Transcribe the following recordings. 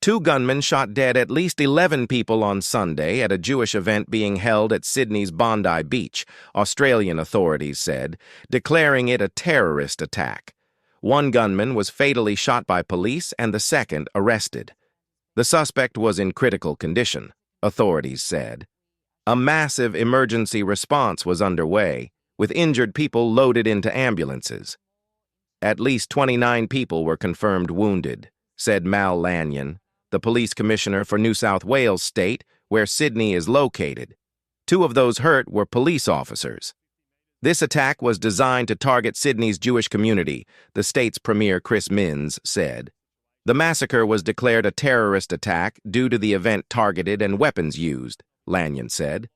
Two gunmen shot dead at least 11 people on Sunday at a Jewish event being held at Sydney's Bondi Beach, Australian authorities said, declaring it a terrorist attack. One gunman was fatally shot by police and the second arrested. The suspect was in critical condition, authorities said. A massive emergency response was underway, with injured people loaded into ambulances. At least 29 people were confirmed wounded, said Mal Lanyon, the police commissioner for New South Wales state, where Sydney is located. Two of those hurt were police officers. This attack was designed to target Sydney's Jewish community, the state's premier Chris Minns said. The massacre was declared a terrorist attack due to the event targeted and weapons used, Lanyon said.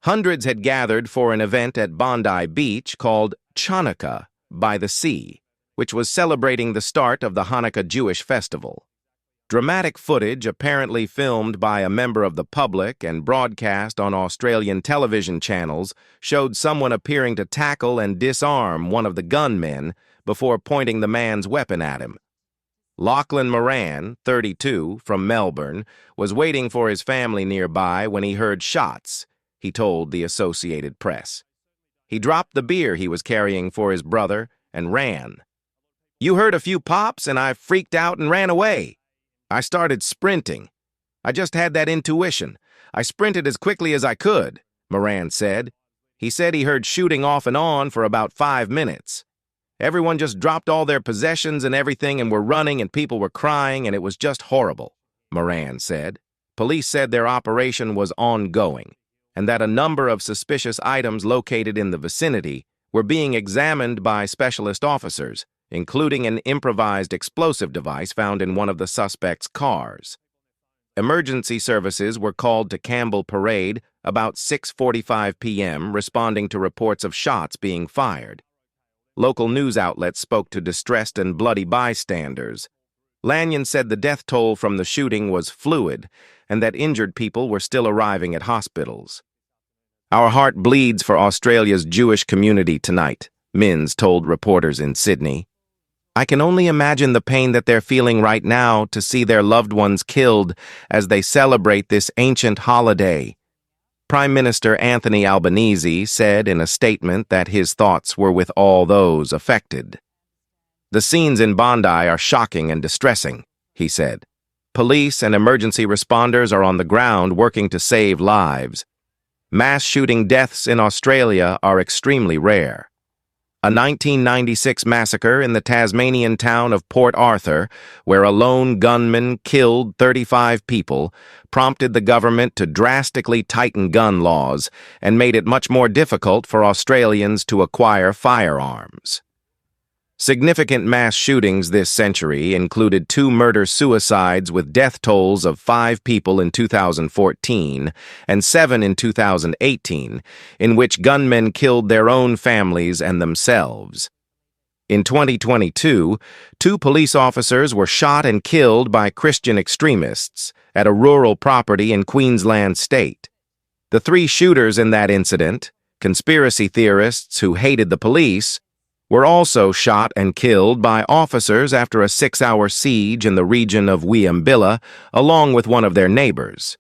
Hundreds had gathered for an event at Bondi Beach called Chanukah by the Sea, which was celebrating the start of the Hanukkah Jewish festival. Dramatic footage apparently filmed by a member of the public and broadcast on Australian television channels showed someone appearing to tackle and disarm one of the gunmen before pointing the man's weapon at him. Lachlan Moran, 32, from Melbourne, was waiting for his family nearby when he heard shots, he told the Associated Press. He dropped the beer he was carrying for his brother and ran. "You heard a few pops and I freaked out and ran away. I started sprinting. I just had that intuition. I sprinted as quickly as I could," Moran said. He said he heard shooting off and on for about 5 minutes. Everyone just dropped all their possessions and everything and were running and people were crying and it was just horrible, Moran said. Police said their operation was ongoing and that a number of suspicious items located in the vicinity were being examined by specialist officers, including an improvised explosive device found in one of the suspects' cars. Emergency services were called to Campbell Parade about 6:45 p.m., responding to reports of shots being fired. Local news outlets spoke to distressed and bloody bystanders. Lanyon said the death toll from the shooting was fluid and that injured people were still arriving at hospitals. "Our heart bleeds for Australia's Jewish community tonight," Minns told reporters in Sydney. "I can only imagine the pain that they're feeling right now to see their loved ones killed as they celebrate this ancient holiday." Prime Minister Anthony Albanese said in a statement that his thoughts were with all those affected. "The scenes in Bondi are shocking and distressing," he said. "Police and emergency responders are on the ground working to save lives. Mass shooting deaths in Australia are extremely rare. A 1996 massacre in the Tasmanian town of Port Arthur, where a lone gunman killed 35 people, prompted the government to drastically tighten gun laws and made it much more difficult for Australians to acquire firearms. Significant mass shootings this century included 2 murder-suicides with death tolls of 5 people in 2014 and 7 in 2018, in which gunmen killed their own families and themselves. In 2022, 2 police officers were shot and killed by Christian extremists at a rural property in Queensland state. The 3 shooters in that incident, conspiracy theorists who hated the police, were also shot and killed by officers after a 6-hour siege in the region of Wiambilla, along with one of their neighbors.